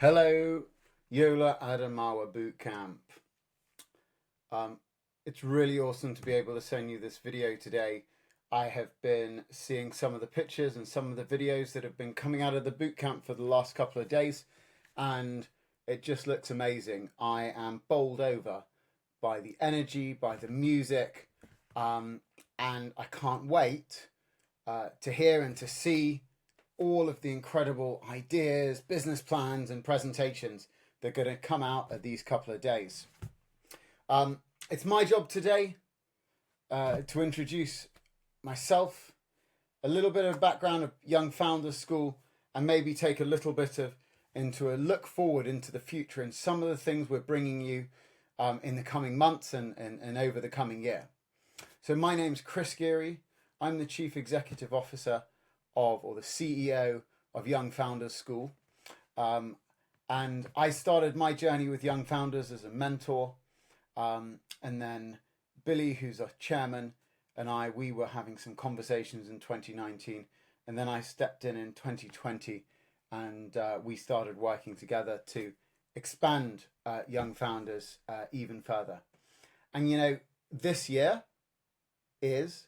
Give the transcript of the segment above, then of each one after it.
Hello, Yola Adamawa Bootcamp. It's really awesome to be able to send you this video today. I have been seeing some of the pictures and some of the videos that have been coming out of the bootcamp for the last couple of days, and it just looks amazing. I am bowled over by the energy, by the music, and I can't wait to hear and to see all of the incredible ideas, business plans, and presentations that are going to come out of these couple of days. It's my job today to introduce myself, a little bit of background of Young Founders School, and maybe take a little bit of into a look forward into the future and some of the things we're bringing you in the coming months and over the coming year. So my name's Chris Geary. I'm the Chief Executive Officer or the CEO of Young Founders School. And I started my journey with Young Founders as a mentor. And then Billy, who's our chairman, and we were having some conversations in 2019. And then I stepped in 2020 and we started working together to expand Young Founders even further. And you know, this year is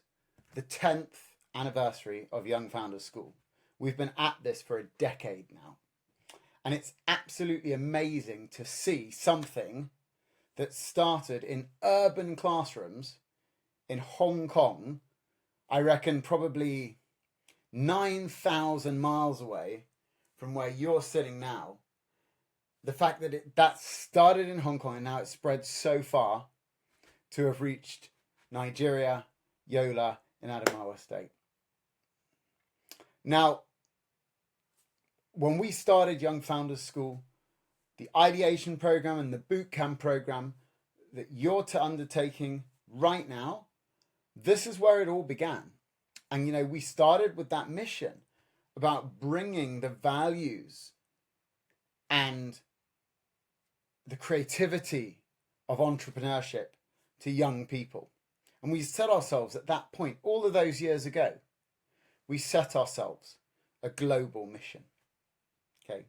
the 10th anniversary of Young Founders School. We've been at this for a decade now. And it's absolutely amazing to see something that started in urban classrooms in Hong Kong, I reckon probably 9,000 miles away from where you're sitting now. The fact that that started in Hong Kong and now it's spread so far to have reached Nigeria, Yola, and Adamawa State. Now, when we started Young Founders School, the ideation program and the bootcamp program that you're undertaking right now, this is where it all began. And, you know, we started with that mission about bringing the values and the creativity of entrepreneurship to young people. And we set ourselves at that point, all of those years ago, we set ourselves a global mission. Okay.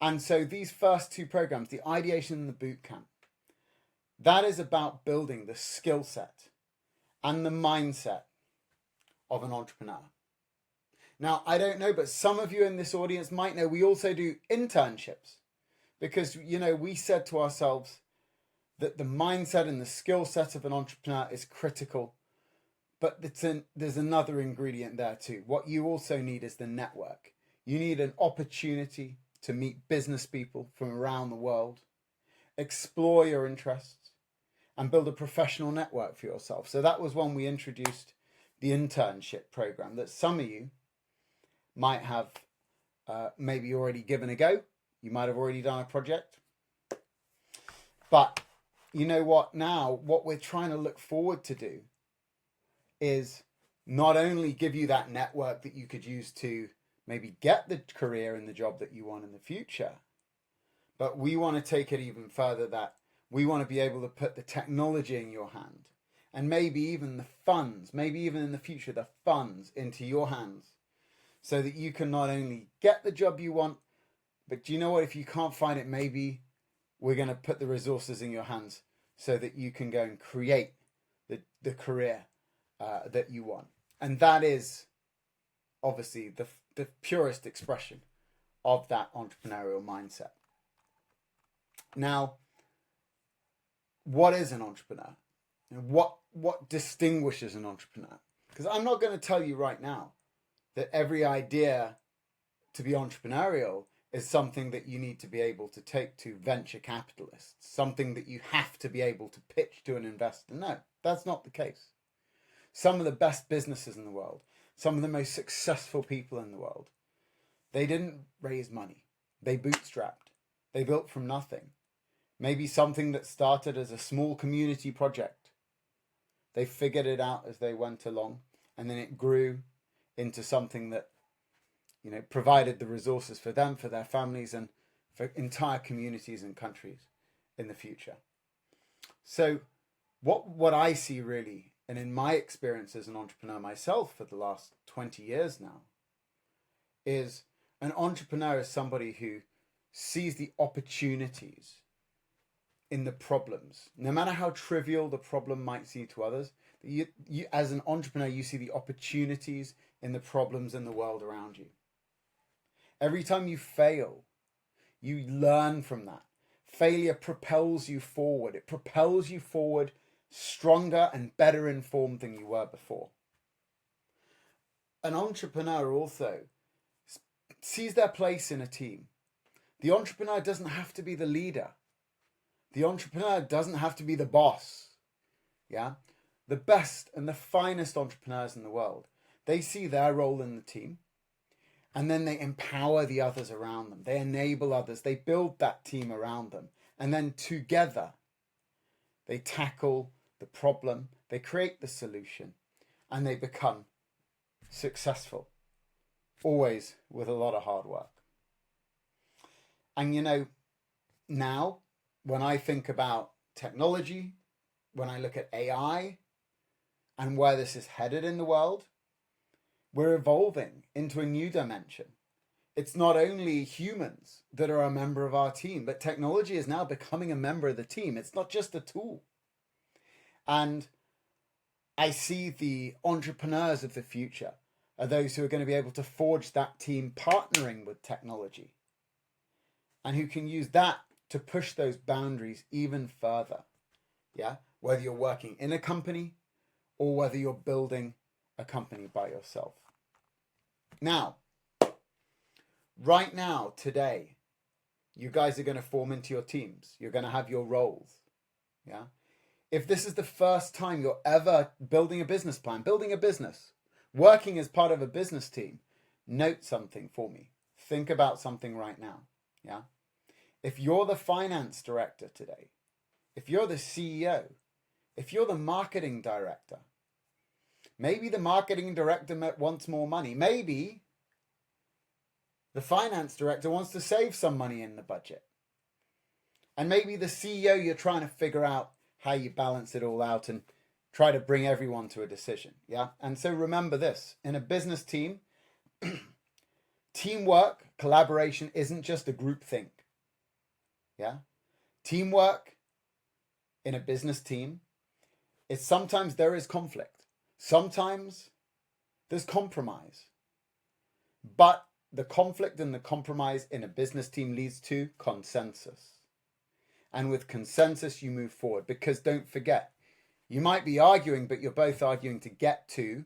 And so these first two programs, the ideation and the bootcamp, that is about building the skill set and the mindset of an entrepreneur. Now, I don't know, but some of you in this audience might know we also do internships because, you know, we said to ourselves that the mindset and the skill set of an entrepreneur is critical, but there's another ingredient there too. What you also need is the network. You need an opportunity to meet business people from around the world, explore your interests, and build a professional network for yourself. So that was when we introduced the internship program that some of you might have maybe already given a go. You might have already done a project. But you know what, now what we're trying to look forward to do is not only give you that network that you could use to maybe get the career and the job that you want in the future, but we want to take it even further, that we want to be able to put the technology in your hand and maybe even the funds, maybe even in the future, the funds into your hands so that you can not only get the job you want, but do you know what, if you can't find it, maybe we're going to put the resources in your hands so that you can go and create the career that you want. And that is obviously the purest expression of that entrepreneurial mindset. Now, what is an entrepreneur? What distinguishes an entrepreneur? Because I'm not going to tell you right now that every idea to be entrepreneurial is something that you need to be able to take to venture capitalists, something that you have to be able to pitch to an investor. No, that's not the case. Some of the best businesses in the world, some of the most successful people in the world, they didn't raise money. They bootstrapped. They built from nothing. Maybe something that started as a small community project. They figured it out as they went along, and then it grew into something that, you know, provided the resources for them, for their families, and for entire communities and countries in the future. So what I see really, and in my experience as an entrepreneur myself for the last 20 years now, is an entrepreneur is somebody who sees the opportunities in the problems. No matter how trivial the problem might seem to others, you as an entrepreneur, you see the opportunities in the problems in the world around you. Every time you fail, you learn from that. Failure propels you forward. It propels you forward stronger and better informed than you were before. An entrepreneur also sees their place in a team. The entrepreneur doesn't have to be the leader. The entrepreneur doesn't have to be the boss. Yeah? The best and the finest entrepreneurs in the world, they see their role in the team, and then they empower the others around them. They enable others. They build that team around them. And then together, they tackle the problem, they create the solution, and they become successful. Always with a lot of hard work. And you know, now, when I think about technology, when I look at AI and where this is headed in the world, we're evolving into a new dimension. It's not only humans that are a member of our team, but technology is now becoming a member of the team. It's not just a tool. And I see the entrepreneurs of the future are those who are going to be able to forge that team partnering with technology and who can use that to push those boundaries even further. Yeah, whether you're working in a company or whether you're building a company by yourself. Now, right now, today, you guys are going to form into your teams. You're going to have your roles. Yeah. If this is the first time you're ever building a business plan, building a business, working as part of a business team, note something for me. Think about something right now. Yeah. If you're the finance director today, if you're the CEO, if you're the marketing director, maybe the marketing director wants more money. Maybe the finance director wants to save some money in the budget. And maybe the CEO, you're trying to figure out how you balance it all out and try to bring everyone to a decision. Yeah. And so remember this, in a business team, teamwork, collaboration isn't just a group think. Yeah. Teamwork in a business team is sometimes there is conflict. Sometimes there's compromise. But the conflict and the compromise in a business team leads to consensus. And with consensus, you move forward. Because don't forget, you might be arguing, but you're both arguing to get to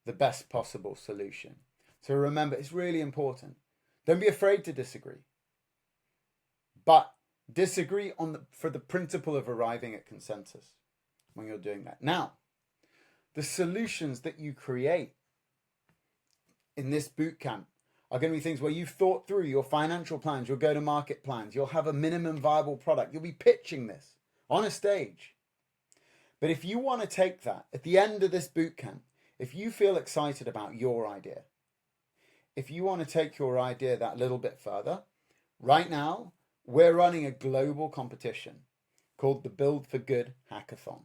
the best possible solution. So remember, it's really important. Don't be afraid to disagree. But disagree for the principle of arriving at consensus when you're doing that. Now, the solutions that you create in this bootcamp are going to be things where you've thought through your financial plans, your go-to-market plans. You'll have a minimum viable product. You'll be pitching this on a stage. But if you want to take that at the end of this bootcamp, if you feel excited about your idea, if you want to take your idea that little bit further, right now, we're running a global competition called the Build for Good Hackathon.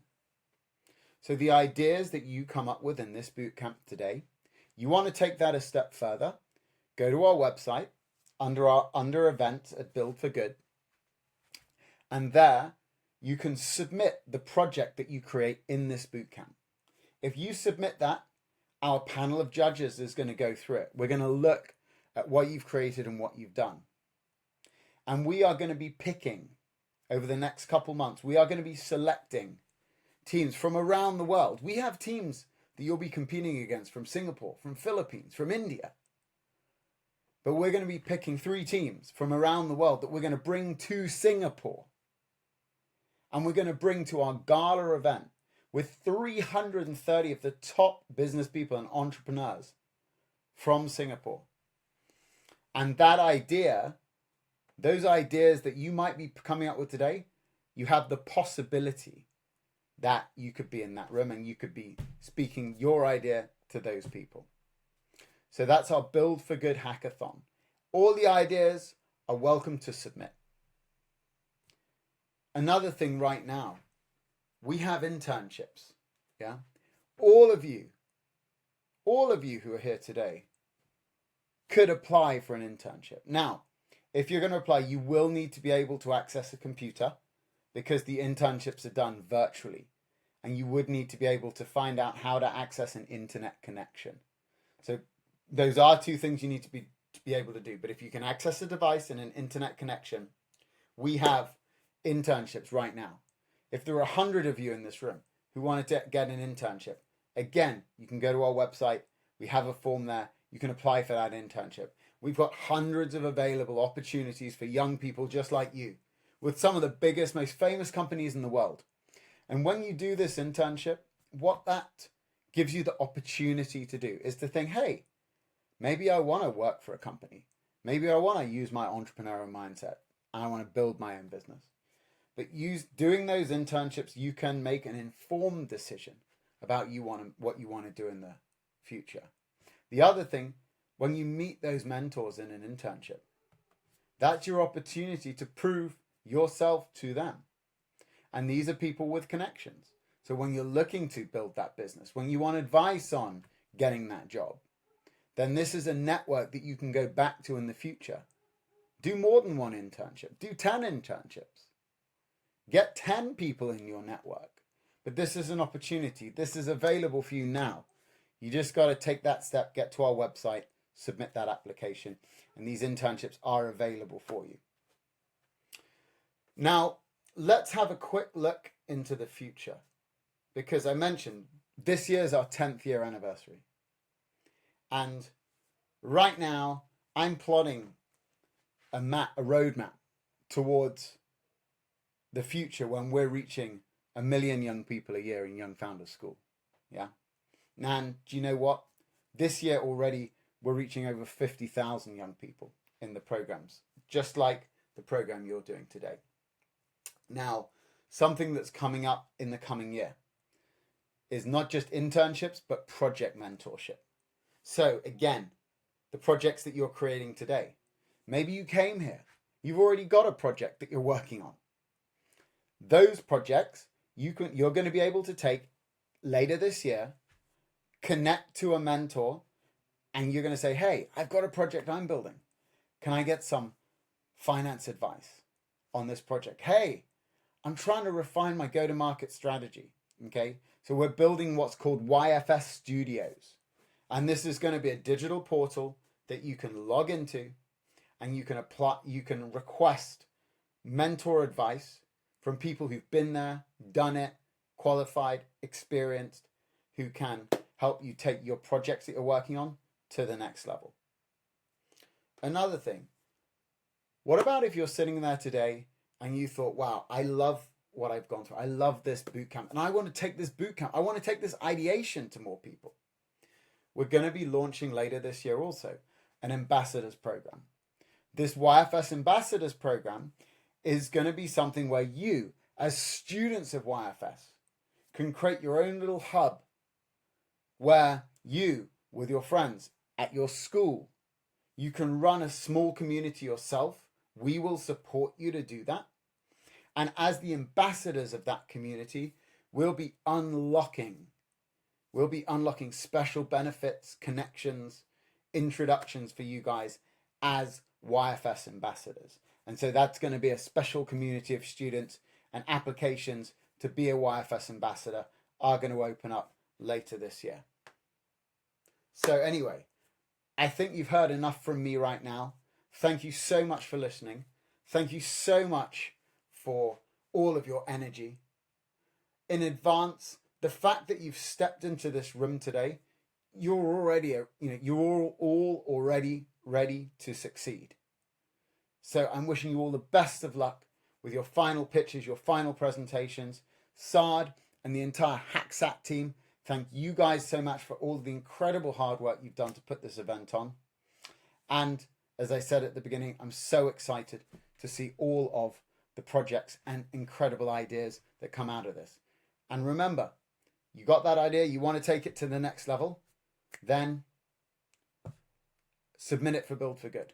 So the ideas that you come up with in this bootcamp today, you want to take that a step further, go to our website under events at Build for Good, and there you can submit the project that you create in this bootcamp. If you submit that, our panel of judges is going to go through it. We're going to look at what you've created and what you've done. And we are going to be picking over the next couple months. We are going to be selecting teams from around the world. We have teams that you'll be competing against from Singapore, from Philippines, from India. But we're going to be picking 3 teams from around the world that we're going to bring to Singapore. And we're going to bring to our gala event with 330 of the top business people and entrepreneurs from Singapore. And that idea, those ideas that you might be coming up with today, you have the possibility that you could be in that room and you could be speaking your idea to those people. So that's our Build for Good Hackathon. All the ideas are welcome to submit. Another thing right now, we have internships. Yeah. All of you who are here today could apply for an internship. Now, if you're going to apply, you will need to be able to access a computer because the internships are done virtually. And you would need to be able to find out how to access an internet connection. So those are two things you need to be able to do. But if you can access a device and an internet connection, we have internships right now. If there are 100 of you in this room who wanted to get an internship, again, you can go to our website. We have a form there. You can apply for that internship. We've got hundreds of available opportunities for young people just like you with some of the biggest, most famous companies in the world. And when you do this internship, what that gives you the opportunity to do is to think, hey, maybe I want to work for a company. Maybe I want to use my entrepreneurial mindset and I want to build my own business. But doing those internships, you can make an informed decision about what you want to do in the future. The other thing, when you meet those mentors in an internship, that's your opportunity to prove yourself to them. And these are people with connections. So when you're looking to build that business, when you want advice on getting that job, then this is a network that you can go back to in the future. Do more than one internship. Do 10 internships. Get 10 people in your network. But this is an opportunity. This is available for you now. You just got to take that step, get to our website, submit that application, and these internships are available for you. Now, let's have a quick look into the future, because I mentioned this year is our 10th year anniversary. And right now, I'm plotting a roadmap towards the future when we're reaching 1 million young people a year in Young Founders School. Yeah. And do you know what? This year already, we're reaching over 50,000 young people in the programs, just like the program you're doing today. Now, something that's coming up in the coming year is not just internships, but project mentorship. So again, the projects that you're creating today, maybe you came here, you've already got a project that you're working on. Those projects you're going to be able to take later this year, connect to a mentor, and you're going to say, hey, I've got a project I'm building. Can I get some finance advice on this project? Hey, I'm trying to refine my go-to-market strategy. Okay, so we're building what's called YFS Studios. And this is going to be a digital portal that you can log into, and you can request mentor advice from people who've been there, done it, qualified, experienced, who can help you take your projects that you're working on to the next level. Another thing, what about if you're sitting there today and you thought, wow, I love what I've gone through. I love this bootcamp, and I want to take this bootcamp. I want to take this ideation to more people. We're going to be launching later this year also an ambassadors program. This YFS ambassadors program is going to be something where you, as students of YFS, can create your own little hub where you, with your friends at your school, you can run a small community yourself. We will support you to do that. And as the ambassadors of that community, we'll be unlocking special benefits, connections, introductions for you guys as YFS ambassadors. And so that's going to be a special community of students, and applications to be a YFS ambassador are going to open up later this year. So anyway, I think you've heard enough from me right now. Thank you so much for listening. Thank you so much for all of your energy. In advance, the fact that you've stepped into this room today, you're all already ready to succeed. So I'm wishing you all the best of luck with your final pitches, your final presentations. Saad and the entire Hacksat team, thank you guys so much for all the incredible hard work you've done to put this event on. And as I said at the beginning, I'm so excited to see all of the projects and incredible ideas that come out of this. And remember, you got that idea, you want to take it to the next level, then submit it for Build for Good.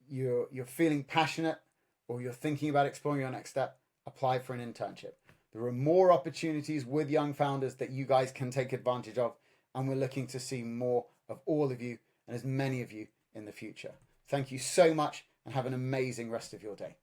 You're feeling passionate, or you're thinking about exploring your next step, apply for an internship. There are more opportunities with young founders that you guys can take advantage of, and we're looking to see more of all of you and as many of you in the future. Thank you so much and have an amazing rest of your day.